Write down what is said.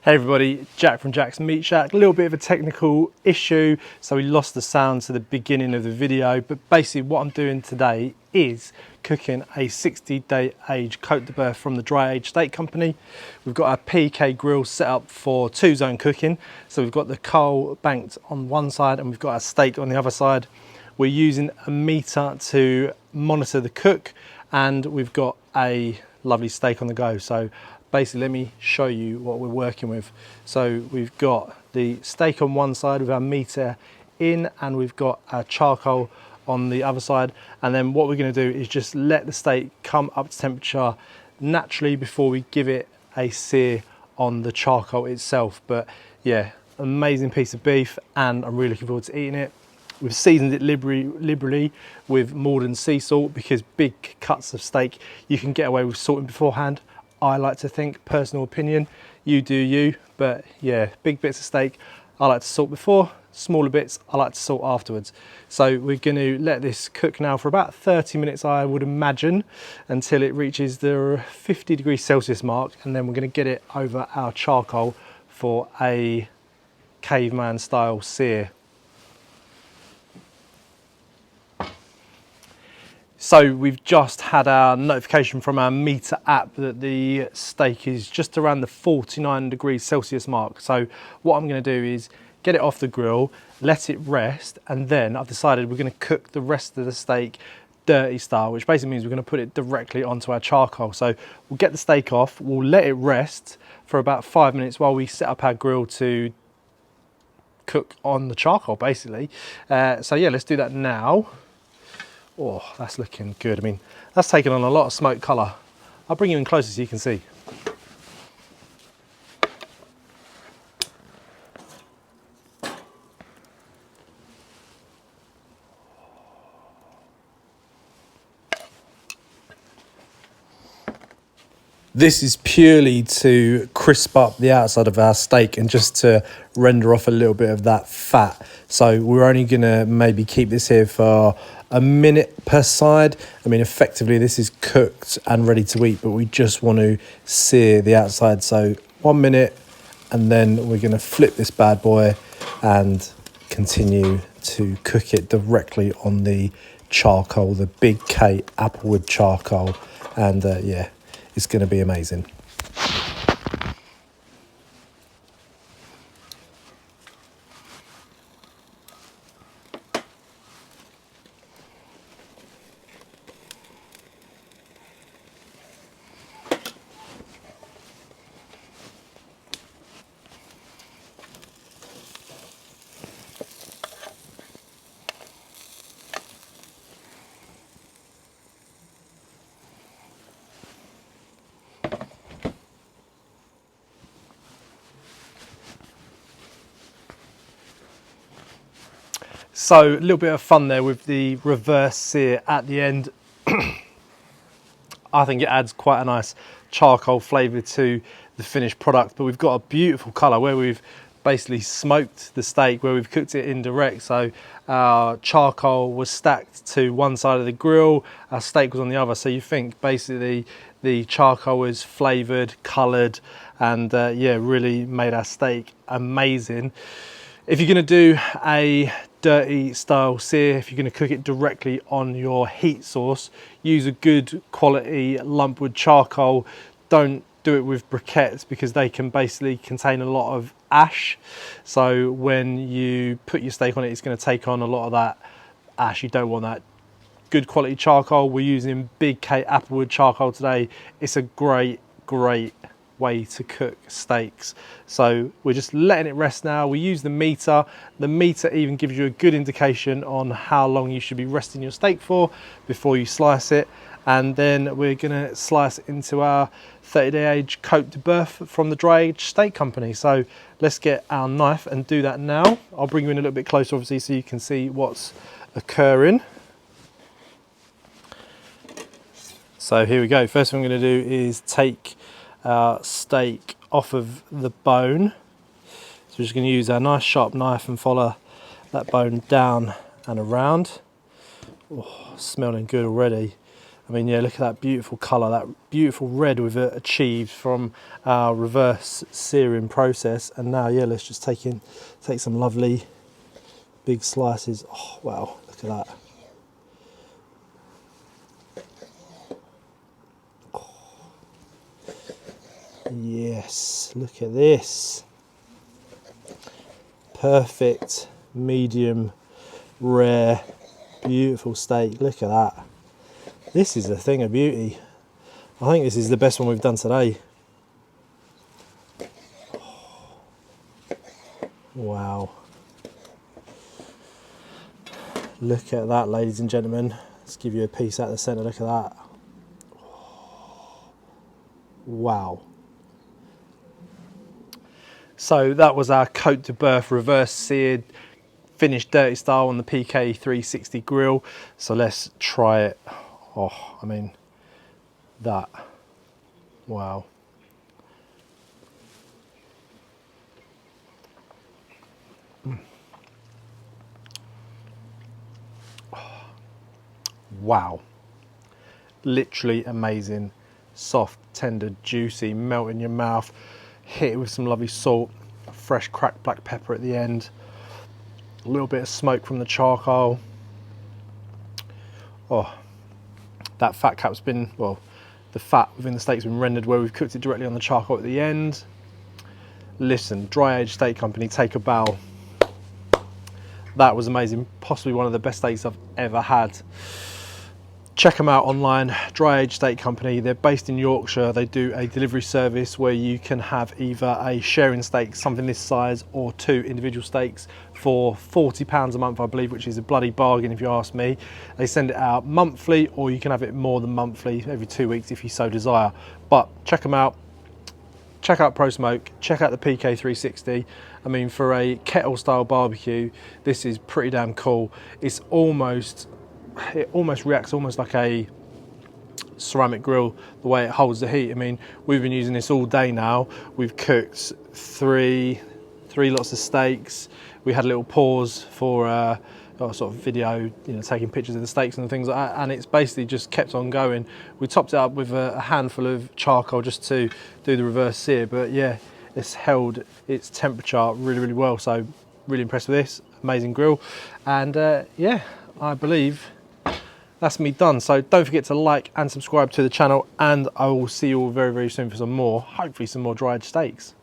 Hey everybody, Jack from Jack's Meat Shack. A little bit of a technical issue, so we lost the sound to the beginning of the video, but basically what I'm doing today is cooking a 60-day age Côte de Boeuf from the Dry Age Steak Company. We've got our PK grill set up for 2-zone cooking, so we've got the coal banked on one side and we've got our steak on the other side. We're using a meter to monitor the cook, and we've got a lovely steak on the go. So basically, let me show you what we're working with. So we've got the steak on one side with our meter in, and we've got our charcoal on the other side. And then what we're going to do is just let the steak come up to temperature naturally before we give it a sear on the charcoal itself. But yeah, amazing piece of beef, and I'm really looking forward to eating it. We've seasoned it liberally with Morden sea salt, because big cuts of steak you can get away with salting beforehand. I like to think, personal opinion, you do you, but yeah, big bits of steak I like to salt before, smaller bits I like to salt afterwards. So we're going to let this cook now for about 30 minutes, I would imagine, until it reaches the 50 degrees Celsius mark, and then we're going to get it over our charcoal for a caveman style sear. So we've just had our notification from our meter app that the steak is just around the 49 degrees Celsius mark. So what I'm going to do is get it off the grill, let it rest, and then I've decided we're going to cook the rest of the steak dirty style, which basically means we're going to put it directly onto our charcoal. So we'll get the steak off, we'll let it rest for about 5 minutes while we set up our grill to cook on the charcoal, basically. So yeah, let's do that now. Oh, that's looking good. I mean, that's taken on a lot of smoke colour. I'll bring you in closer so you can see. This is purely to crisp up the outside of our steak and just to render off a little bit of that fat. So we're only going to maybe keep this here for a minute per side. I mean, effectively this is cooked and ready to eat, but we just want to sear the outside. So 1 minute, and then we're going to flip this bad boy and continue to cook it directly on the charcoal, the Big K applewood charcoal. And yeah, it's going to be amazing. So a little bit of fun there with the reverse sear at the end. I think it adds quite a nice charcoal flavour to the finished product, but we've got a beautiful colour where we've basically smoked the steak, where we've cooked it indirect. So our charcoal was stacked to one side of the grill, our steak was on the other. So you think basically the charcoal was flavoured, coloured, and yeah, really made our steak amazing. If you're going to do a dirty style sear, if you're going to cook it directly on your heat source, use a good quality lumpwood charcoal. Don't do it with briquettes, because they can basically contain a lot of ash. So when you put your steak on it, it's going to take on a lot of that ash. You don't want that. Good quality charcoal. We're using Big K applewood charcoal today. It's a great way to cook steaks. So we're just letting it rest now. We use the meter. The meter even gives you a good indication on how long you should be resting your steak for before you slice it. And then we're gonna slice it into our 30-day age Côte de Boeuf from the Dry Age Steak Company. So let's get our knife and do that now. I'll bring you in a little bit closer, obviously, so you can see what's occurring. So here we go. First thing I'm gonna do is take our steak off of the bone. So we're just going to use our nice sharp knife and follow that bone down and around. Oh, smelling good already. I mean, yeah, look at that beautiful colour, that beautiful red we've achieved from our reverse searing process. And now, yeah, let's just take some lovely big slices. Oh, wow, look at that. Yes, look at this. Perfect, medium, rare, beautiful steak. Look at that. This is a thing of beauty. I think this is the best one we've done today. Wow. Look at that, ladies and gentlemen. Let's give you a piece out of the centre. Look at that. Wow. So that was our Côte de Boeuf reverse seared, finished dirty style on the PK 360 grill. So let's try it. Oh, I mean, that. Wow. Wow. Literally amazing. Soft, tender, juicy, melt in your mouth. Hit it with some lovely salt, fresh cracked black pepper at the end. A little bit of smoke from the charcoal. Oh, that fat cap's been, well, the fat within the steak's been rendered where we've cooked it directly on the charcoal at the end. Listen, Dry Age Steak Company, take a bow. That was amazing. Possibly one of the best steaks I've ever had. Check them out online, Dry Age Steak Company. They're based in Yorkshire. They do a delivery service where you can have either a sharing steak, something this size, or 2 individual steaks for £40 a month, I believe, which is a bloody bargain if you ask me. They send it out monthly, or you can have it more than monthly, every 2 weeks if you so desire. But check them out. Check out Pro Smoke, check out the PK 360. I mean, for a kettle style barbecue, this is pretty damn cool. It almost reacts almost like a ceramic grill, the way it holds the heat. I mean, we've been using this all day now. We've cooked three lots of steaks. We had a little pause for sort of video, you know, taking pictures of the steaks and things like that, and it's basically just kept on going. We topped it up with a handful of charcoal just to do the reverse sear, but yeah, it's held its temperature really, really well. So really impressed with this amazing grill. And yeah, I believe that's me done. So don't forget to like and subscribe to the channel, and I will see you all very, very soon for some more, hopefully some more dried steaks.